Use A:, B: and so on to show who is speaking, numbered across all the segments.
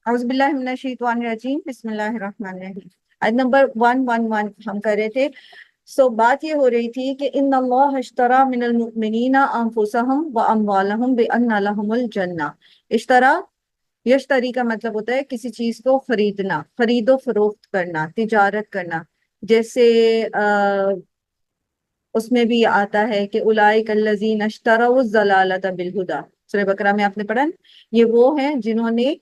A: اعوذ باللہ من الشیطان الرجیم، بسم اللہ الرحمن الرحیم۔ آیت نمبر 111 ہم کر رہے تھے۔ بات یہ ہو رہی تھی کہ ان اللہ اشترى من المؤمنین انفسهم واموالهم بان لهم الجنہ۔ اشترا، یشتری کا مطلب ہوتا ہے کسی چیز کو خریدنا، خرید و فروخت کرنا، تجارت کرنا۔ جیسے اس میں بھی آتا ہے کہ اولئک الذین اشتروا الضلالۃ بالہدی، سورہ بقرہ میں آپ نے پڑھا نا؟ یہ وہ ہیں جنہوں نے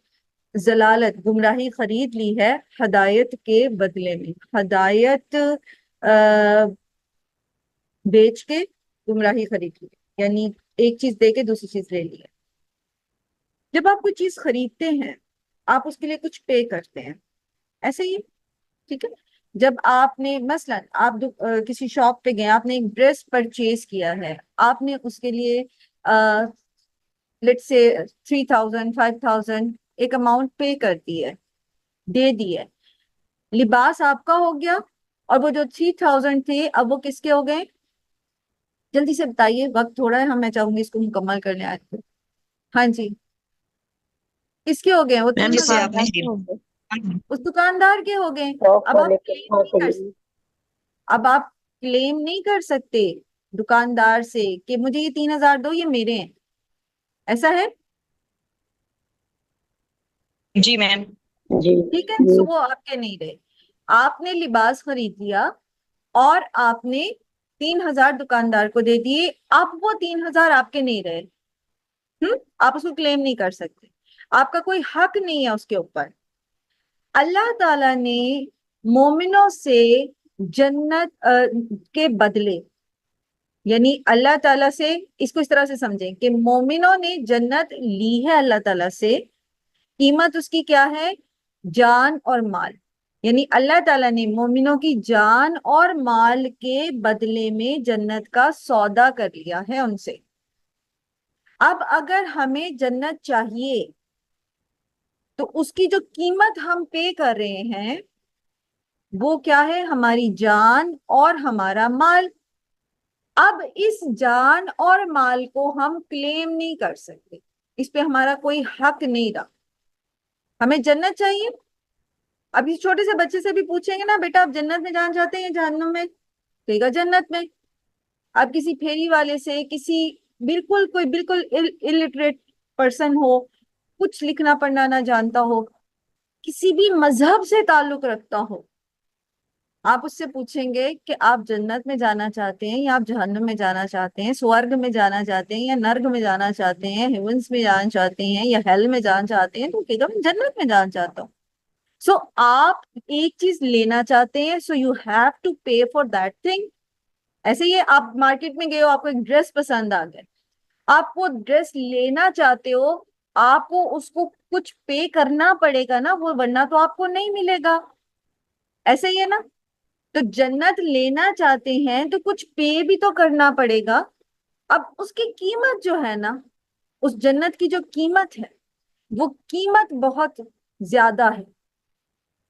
A: ضلالت، گمراہی خرید لی ہے ہدایت کے بدلے میں۔ ہدایت بیچ کے گمراہی خرید لی، یعنی ایک چیز دے کے دوسری چیز لے لی ہے۔ جب آپ کوئی چیز خریدتے ہیں آپ اس کے لیے کچھ پے کرتے ہیں، ایسے ہی، ٹھیک ہے؟ جب آپ نے مثلا آپ کسی شاپ پہ گئے، آپ نے ایک ڈریس پرچیز کیا ہے، آپ نے اس کے لیے لیٹ سے 3000 5000 ایک اماؤنٹ پے کر دی ہے، دے دی ہے، لباس آپ کا ہو گیا، اور وہ جو 3000 تھے اب وہ کس کے ہو گئے؟ جلدی سے بتائیے، وقت تھوڑا ہے، میں چاہوں گی اس کو مکمل کر لیں آج کو۔ ہاں جی، کس کے ہو گئے؟ وہ
B: میم جسے آپ
A: 3000
B: نے
A: اس دکاندار کے ہو گئے۔
C: شاپ
A: اب آپ
C: والے کے
A: کلیم
C: ہاں
A: نہیں کر سکتے، اب آپ کلیم نہیں کر سکتے دکاندار سے کہ مجھے یہ 3000 دو، یہ میرے ہیں، ایسا ہے؟
B: جی میم۔
C: جی
A: ٹھیک ہے، سو وہ آپ کے نہیں رہے۔ آپ نے لباس خرید لیا اور آپ نے 3000 دکاندار کو دے دیے، اب وہ 3000 آپ کے نہیں رہے، آپ اس کو کلیم نہیں کر سکتے، آپ کا کوئی حق نہیں ہے اس کے اوپر۔ اللہ تعالیٰ نے مومنوں سے جنت کے بدلے، یعنی اللہ تعالیٰ سے، اس کو اس طرح سے سمجھیں کہ مومنوں نے جنت لی ہے اللہ تعالیٰ سے، قیمت اس کی کیا ہے؟ جان اور مال، یعنی اللہ تعالیٰ نے مومنوں کی جان اور مال کے بدلے میں جنت کا سودا کر لیا ہے ان سے۔ اب اگر ہمیں جنت چاہیے تو اس کی جو قیمت ہم پے کر رہے ہیں وہ کیا ہے؟ ہماری جان اور ہمارا مال۔ اب اس جان اور مال کو ہم کلیم نہیں کر سکتے، اس پہ ہمارا کوئی حق نہیں رہا۔ ہمیں جنت چاہیے، اب اس چھوٹے سے بچے سے بھی پوچھیں گے نا، بیٹا آپ جنت میں جانا چاہتے ہیں یا جہنم میں؟ کہے گا جنت میں۔ اب کسی پھیری والے سے، کسی کوئی بالکل الٹریٹ پرسن ہو، کچھ لکھنا پڑھنا نہ جانتا ہو، کسی بھی مذہب سے تعلق رکھتا ہو، آپ اس سے پوچھیں گے کہ آپ جنت میں جانا چاہتے ہیں یا آپ جہنم میں جانا چاہتے ہیں، سورگ میں جانا چاہتے ہیں یا نرگ میں جانا چاہتے ہیں، ہیونس میں جانا چاہتے ہیں یا ہیل میں جانا چاہتے ہیں، تو کہے گا میں جنت میں جانا چاہتا ہوں۔ سو آپ ایک چیز لینا چاہتے ہیں، so you have to pay for that thing. ایسے ہی آپ مارکیٹ میں گئے ہو، آپ کو ایک ڈریس پسند آ گئے، آپ وہ ڈریس لینا چاہتے ہو، آپ کو اس کو کچھ پے کرنا پڑے گا نا، وہ ورنہ تو آپ کو نہیں ملے گا، ایسے ہی ہے نا؟ تو جنت لینا چاہتے ہیں تو کچھ پے بھی تو کرنا پڑے گا۔ اب اس کی قیمت جو ہے نا، اس جنت کی جو قیمت ہے وہ قیمت بہت زیادہ ہے۔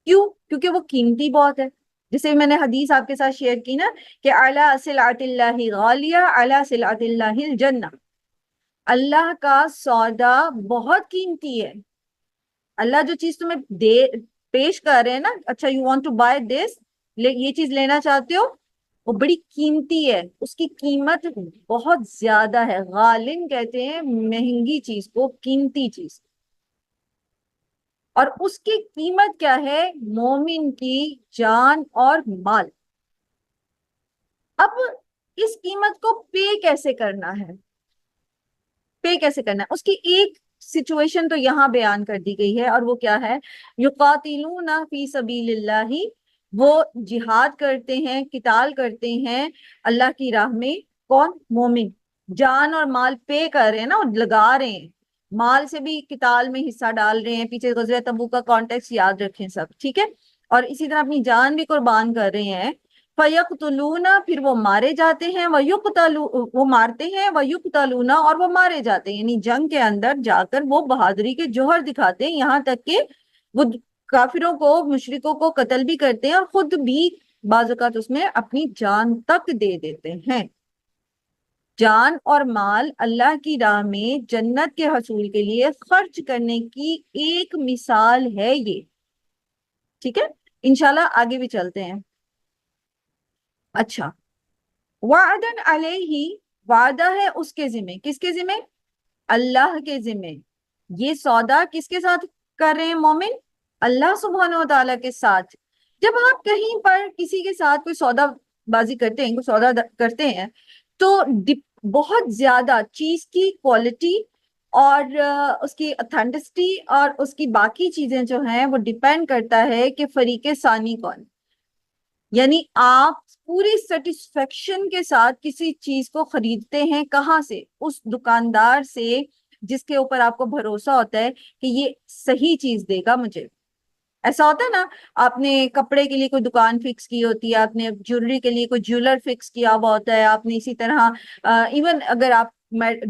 A: کیوں؟ کیونکہ وہ قیمتی بہت ہے۔ جیسے میں نے حدیث آپ کے ساتھ شیئر کی نا کہ اعلی سلعۃ اللہ غالیہ اعلی سلعۃ اللہ الجنہ، اللہ کا سودا بہت قیمتی ہے۔ اللہ جو چیز تمہیں پیش کر رہے ہیں نا، اچھا you want to buy this, یہ چیز لینا چاہتے ہو، وہ بڑی قیمتی ہے، اس کی قیمت بہت زیادہ ہے۔ غالن کہتے ہیں مہنگی چیز کو، قیمتی چیز، اور اس کی قیمت کیا ہے؟ مومن کی جان اور مال۔ اب اس قیمت کو پے کیسے کرنا ہے؟ پے کیسے کرنا ہے؟ اس کی ایک سچویشن تو یہاں بیان کر دی گئی ہے، اور وہ کیا ہے؟ یقاتلون فی سبیل اللہ، وہ جہاد کرتے ہیں، قتال کرتے ہیں اللہ کی راہ میں۔ کون؟ مومن، جان اور مال پے کر رہے ہیں نا، لگا رہے ہیں، مال سے بھی قتال میں حصہ ڈال رہے ہیں۔ پیچھے غزوہ تبوک کا کانٹیکس یاد رکھیں سب، ٹھیک ہے؟ اور اسی طرح اپنی جان بھی قربان کر رہے ہیں۔ فَيَقْتُلُونَ، پھر وہ مارے جاتے ہیں، وہ مارتے ہیں، وَيُقْتَلُونَ، اور وہ مارے جاتے ہیں، یعنی جنگ کے اندر جا کر وہ بہادری کے جوہر دکھاتے ہیں، یہاں تک کہ وہ کافروں کو، مشرکوں کو قتل بھی کرتے ہیں، اور خود بھی بعض اوقات اس میں اپنی جان تک دے دیتے ہیں۔ جان اور مال اللہ کی راہ میں جنت کے حصول کے لیے خرچ کرنے کی ایک مثال ہے یہ. ٹھیک ہے، انشاءاللہ آگے بھی چلتے ہیں. اچھا، وعدن علیہ، وعدہ ہے اس کے ذمہ. کس کے ذمہ؟ اللہ کے ذمہ. یہ سودا کس کے ساتھ کر رہے ہیں مومن؟ اللہ سبحانہ و تعالیٰ کے ساتھ. جب آپ کہیں پر کسی کے ساتھ کوئی سودا بازی کرتے ہیں، کوئی سودا کرتے ہیں، تو بہت زیادہ چیز کی کوالٹی اور اس کی اتھینٹسٹی اور اس کی باقی چیزیں جو ہیں وہ ڈیپینڈ کرتا ہے کہ فریق ثانی کون. یعنی آپ پوری سیٹسفیکشن کے ساتھ کسی چیز کو خریدتے ہیں. کہاں سے؟ اس دکاندار سے جس کے اوپر آپ کو بھروسہ ہوتا ہے کہ یہ صحیح چیز دے گا مجھے. ایسا ہوتا ہے نا، آپ نے کپڑے کے لیے کوئی دکان فکس کی ہوتی ہے، آپ نے جیولری کے لیے کوئی جیولر فکس کیا ہوا ہوتا ہے، آپ نے اسی طرح ایون اگر آپ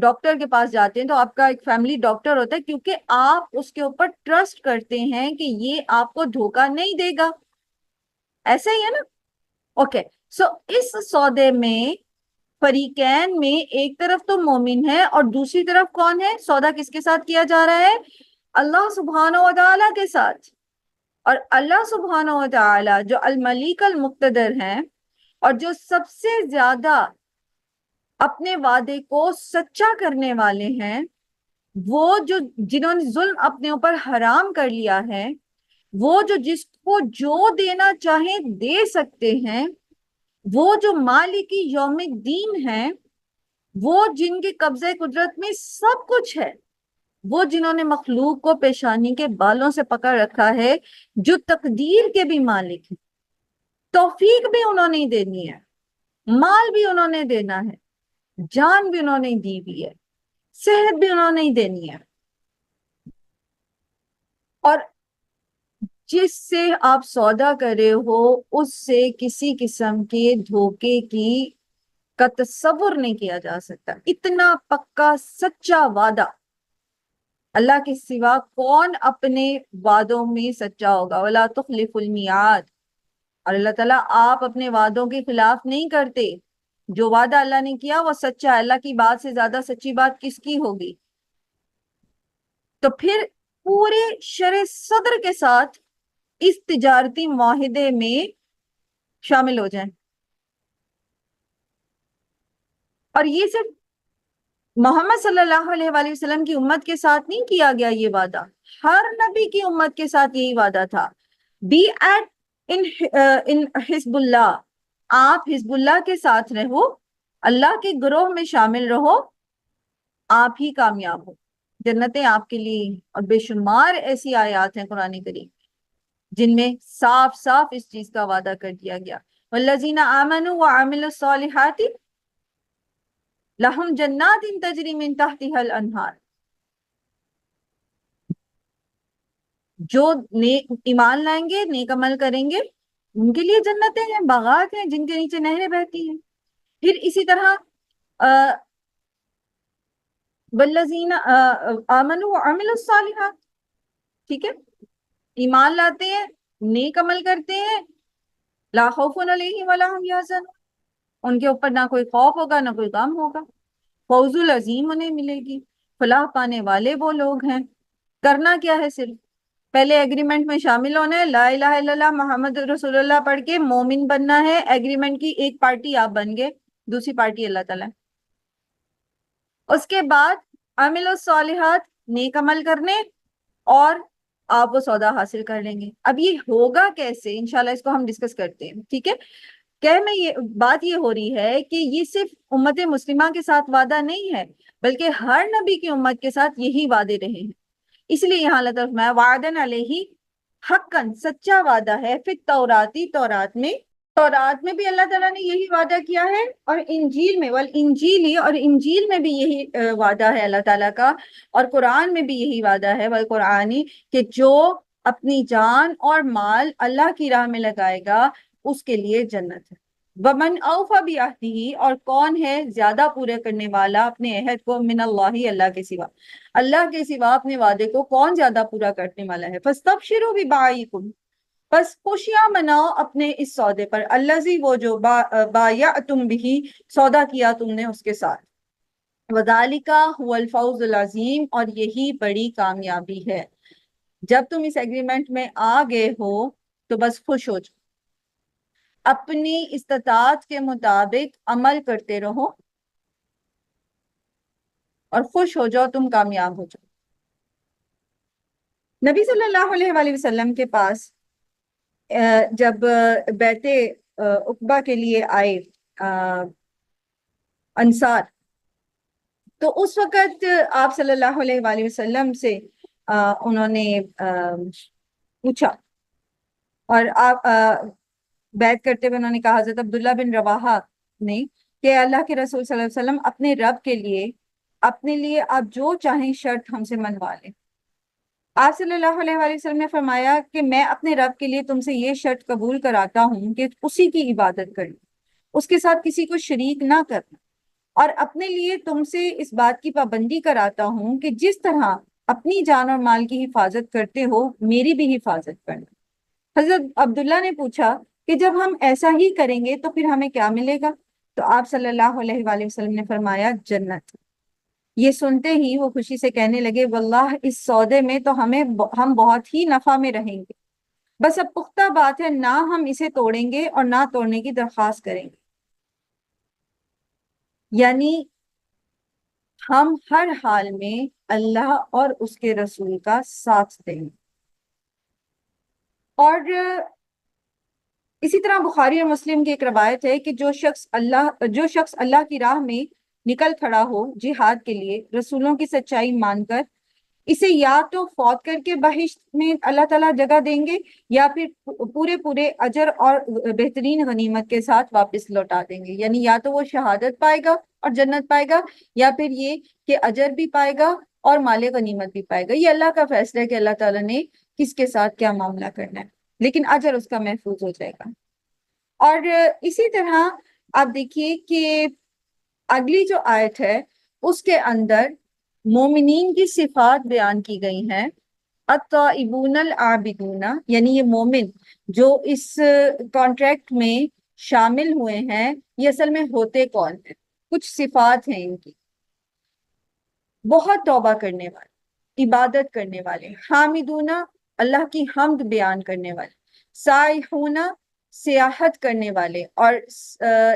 A: ڈاکٹر کے پاس جاتے ہیں تو آپ کا ایک فیملی ڈاکٹر ہوتا ہے، کیونکہ آپ اس کے اوپر ٹرسٹ کرتے ہیں کہ یہ آپ کو دھوکہ نہیں دے گا. ایسا ہی ہے نا؟ اوکے، سو اس سودے میں فریقین میں ایک طرف تو مومن ہے اور دوسری طرف کون ہے؟ سودا کس کے ساتھ کیا جا رہا ہے؟ اللہ سبحانہ و تعالیٰ کے ساتھ. اور اللہ سبحانہ و تعالیٰ جو الملیک المقتدر ہیں اور جو سب سے زیادہ اپنے وعدے کو سچا کرنے والے ہیں، وہ جنہوں نے ظلم اپنے اوپر حرام کر لیا ہے، وہ جس کو جو دینا چاہیں دے سکتے ہیں، وہ جو مالک یوم الدین ہیں، وہ جن کے قبضہ قدرت میں سب کچھ ہے، وہ جنہوں نے مخلوق کو پیشانی کے بالوں سے پکڑ رکھا ہے، جو تقدیر کے بھی مالک ہیں. توفیق بھی انہوں نے دینی ہے، مال بھی انہوں نے دینا ہے، جان بھی انہوں نے دی ہوئی ہے، صحت بھی انہوں نے دینی ہے. اور جس سے آپ سودا کر رہے ہو اس سے کسی قسم کے دھوکے کی کا تصور نہیں کیا جا سکتا. اتنا پکا سچا وعدہ. اللہ کے سوا کون اپنے وعدوں میں سچا ہوگا؟ وَلَا تُخْلِفُ الْمِيعَادِ. اور اللہ تعالیٰ آپ اپنے وعدوں کے خلاف نہیں کرتے. جو وعدہ اللہ نے کیا وہ سچا ہے. اللہ کی بات سے زیادہ سچی بات کس کی ہوگی؟ تو پھر پورے شرح صدر کے ساتھ اس تجارتی معاہدے میں شامل ہو جائیں. اور یہ صرف محمد صلی اللہ علیہ وآلہ وسلم کی امت کے ساتھ نہیں کیا گیا یہ وعدہ، ہر نبی کی امت کے ساتھ یہی وعدہ تھا. بی ایٹ ان حزب اللہ، آپ حزب اللہ کے ساتھ رہو، اللہ کے گروہ میں شامل رہو، آپ ہی کامیاب ہو. جنتیں آپ کے لیے. اور بے شمار ایسی آیات ہیں قرآن کریم جن میں صاف صاف اس چیز کا وعدہ کر دیا گیا. والذین آمنوا وعملوا الصالحات لہم جنات تجری من تحتها الانہار. جو ایمان لائیں گے، نیک عمل کریں گے، ان کے لیے جنتیں ہیں، باغات ہیں جن کے نیچے نہریں بہتی ہیں. پھر اسی طرح والذین آمنوا وعملوا الصالحات. ٹھیک ہے، ایمان لاتے ہیں، نیک عمل کرتے ہیں، لا خوف علیہم ولا هم یحزنون. ان کے اوپر نہ کوئی خوف ہوگا نہ کوئی غم ہوگا. فوز العظیم انہیں ملے گی. فلاح پانے والے وہ لوگ ہیں. کرنا کیا ہے؟ صرف پہلے ایگریمنٹ میں شامل ہونا ہے، لا الہ الا اللہ محمد رسول اللہ پڑھ کے مومن بننا ہے. ایگریمنٹ کی ایک پارٹی آپ بن گئے، دوسری پارٹی اللہ تعالیٰ. اس کے بعد عمل الصالحات، نیک عمل کرنے، اور آپ وہ سودا حاصل کر لیں گے. اب یہ ہوگا کیسے؟ انشاءاللہ اس کو ہم ڈسکس کرتے ہیں. ٹھیک ہے، میں یہ بات یہ ہو رہی ہے کہ یہ صرف امت مسلمہ کے ساتھ وعدہ نہیں ہے، بلکہ ہر نبی کی امت کے ساتھ یہی وعدے رہے ہیں. اس لیے یہاں اللہ تعالیٰ فرمایا وعدن علیہ حقاً، سچا وعدہ ہے. پھر تورات میں بھی اللہ تعالیٰ نے یہی وعدہ کیا ہے، اور انجیل میں انجیل میں بھی یہی وعدہ ہے اللہ تعالیٰ کا، اور قرآن میں بھی یہی وعدہ ہے والقرآنی، کہ جو اپنی جان اور مال اللہ کی راہ میں لگائے گا اس کے لیے جنت ہے. ومن اوفی بعہدہ، اور کون ہے زیادہ پورا کرنے والا اپنے عہد کو، من اللہ، اللہ کے سوا. اللہ کے سوا اپنے وعدے کو کون زیادہ پورا کرنے والا ہے؟ فاستبشروا ببیعکم، بس خوشیاں مناؤ اپنے اس سودے پر. الذی، وہ جو بایعتم بہ، سودا کیا تم نے اس کے ساتھ. وذالک هو الفوز العظیم، اور یہی بڑی کامیابی ہے۔ جب تم اس ایگریمنٹ میں آ گئے ہو تو بس خوش ہو جاؤ، اپنی استطاعت کے مطابق عمل کرتے رہو اور خوش ہو جاؤ، تم کامیاب ہو جاؤ۔ نبی صلی اللہ علیہ وآلہ وسلم کے پاس جب بیعت عقبہ کے لیے آئے انصار، تو اس وقت آپ صلی اللہ علیہ وآلہ وسلم سے انہوں نے پوچھا، اور آپ بیعت کرتے ہوئے انہوں نے کہا، حضرت عبداللہ بن رواحہ نے، کہ اللہ کے رسول صلی اللہ علیہ وسلم اپنے رب کے لیے، اپنے لیے آپ جو چاہیں شرط ہم سے منوا لیں۔ آپ صلی اللہ علیہ وآلہ وسلم نے فرمایا کہ میں اپنے رب کے لیے تم سے یہ شرط قبول کراتا ہوں کہ اسی کی عبادت کرنا، اس کے ساتھ کسی کو شریک نہ کرنا، اور اپنے لیے تم سے اس بات کی پابندی کراتا ہوں کہ جس طرح اپنی جان اور مال کی حفاظت کرتے ہو، میری بھی حفاظت کرنا۔ حضرت عبداللہ نے پوچھا کہ جب ہم ایسا ہی کریں گے تو پھر ہمیں کیا ملے گا؟ تو آپ صلی اللہ علیہ وآلہ وسلم نے فرمایا، جنت۔ یہ سنتے ہی وہ خوشی سے کہنے لگے، واللہ اس سودے میں تو ہم بہت ہی نفع میں رہیں گے، بس اب پختہ بات ہے، نہ ہم اسے توڑیں گے اور نہ توڑنے کی درخواست کریں گے۔ یعنی ہم ہر حال میں اللہ اور اس کے رسول کا ساتھ دیں گے۔ اور اسی طرح بخاری اور مسلم کی ایک روایت ہے کہ جو شخص اللہ کی راہ میں نکل کھڑا ہو جہاد کے لیے، رسولوں کی سچائی مان کر، اسے یا تو فوت کر کے بہشت میں اللہ تعالیٰ جگہ دیں گے، یا پھر پورے اجر اور بہترین غنیمت کے ساتھ واپس لوٹا دیں گے۔ یعنی یا تو وہ شہادت پائے گا اور جنت پائے گا، یا پھر یہ کہ اجر بھی پائے گا اور مال غنیمت بھی پائے گا۔ یہ اللہ کا فیصلہ ہے کہ اللہ تعالیٰ نے کس کے ساتھ کیا معاملہ کرنا ہے، لیکن اجر اس کا محفوظ ہو جائے گا۔ اور اسی طرح آپ دیکھیے کہ اگلی جو آیت ہے اس کے اندر مومنین کی صفات بیان کی گئی ہیں۔ التائبون العابدون، یعنی یہ مومن جو اس کانٹریکٹ میں شامل ہوئے ہیں، یہ اصل میں ہوتے کون ہیں؟ کچھ صفات ہیں ان کی: بہت توبہ کرنے والے، عبادت کرنے والے، حامدون، اللہ کی حمد بیان کرنے والے، سائحون، سیاحت کرنے والے، اور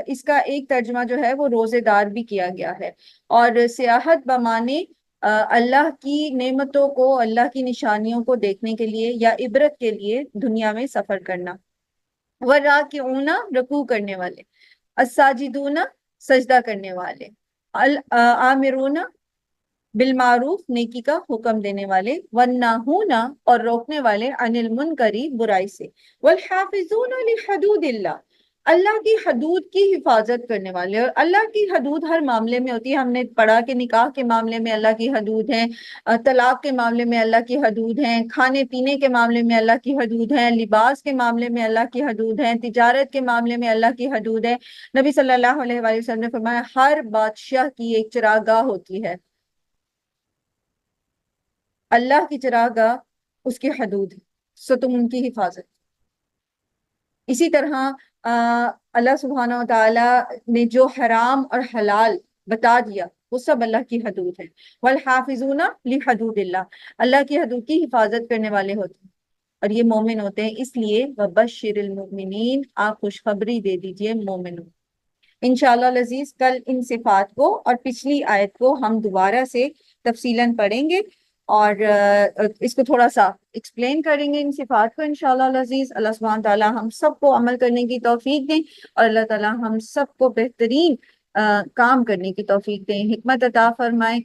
A: اس کا ایک ترجمہ جو ہے وہ روزے دار بھی کیا گیا ہے، اور سیاحت بمانے اللہ کی نعمتوں کو، اللہ کی نشانیوں کو دیکھنے کے لیے یا عبرت کے لیے دنیا میں سفر کرنا، وراکعون، رکوع کرنے والے، الساجدون، سجدہ کرنے والے، الآمرون، بالمعروف، نیکی کا حکم دینے والے، والناہون، اور روکنے والے، عن المنکری، برائی سے، والحافظون لحدود اللہ، اللہ کی حدود کی حفاظت کرنے والے۔ اور اللہ کی حدود ہر معاملے میں ہوتی ہے۔ ہم نے پڑھا کہ نکاح کے معاملے میں اللہ کی حدود ہیں، طلاق کے معاملے میں اللہ کی حدود ہیں، کھانے پینے کے معاملے میں اللہ کی حدود ہیں، لباس کے معاملے میں اللہ کی حدود ہیں، تجارت کے معاملے میں اللہ کی حدود ہے۔ نبی صلی اللہ علیہ وآلہ وسلم نے فرمایا، ہر بادشاہ کی ایک چراگاہ ہوتی ہے، اللہ کی چراگاہ اس کی حدود ہے، سو تم ان کی حفاظت۔ اسی طرح اللہ سبحانہ و تعالیٰ نے جو حرام اور حلال بتا دیا وہ سب اللہ کی حدود ہے۔ والحافظون لحدود اللہ، اللہ کی حدود کی حفاظت کرنے والے ہوتے ہیں، اور یہ مومن ہوتے ہیں۔ اس لیے وبشر المؤمنین، آپ خوشخبری دے دیجئے مومنوں۔ انشاءاللہ العزیز کل ان صفات کو اور پچھلی آیت کو ہم دوبارہ سے تفصیلاً پڑھیں گے، اور اس کو تھوڑا سا ایکسپلین کریں گے ان صفات کو انشاءاللہ العزیز۔ اللہ سبحانہ تعالیٰ ہم سب کو عمل کرنے کی توفیق دیں، اور اللہ تعالیٰ ہم سب کو بہترین کام کرنے کی توفیق دیں، حکمت عطا فرمائیں،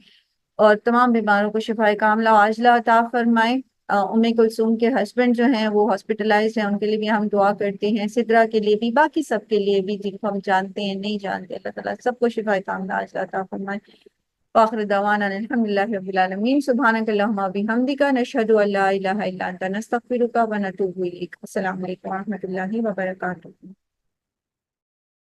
A: اور تمام بیماروں کو شفائے کاملہ عاجلہ عطا فرمائیں۔ ام کلثوم کے ہسبینڈ جو ہیں وہ ہاسپٹلائز ہیں، ان کے لیے بھی ہم دعا کرتے ہیں، سدرا کے لیے بھی، باقی سب کے لیے بھی جن کو ہم جانتے ہیں نہیں جانتے، اللہ تعالیٰ سب کو شفائے کاملہ عاجلہ عطا فرمائے۔ وآخر دعوانا الحمدللہ رب العالمین، سبحانک اللہم وبحمدک، نشہد ان لا الہ الا انت، نستغفرک ونتوب الیک۔ السلام علیکم ورحمۃ اللہ وبرکاتہ۔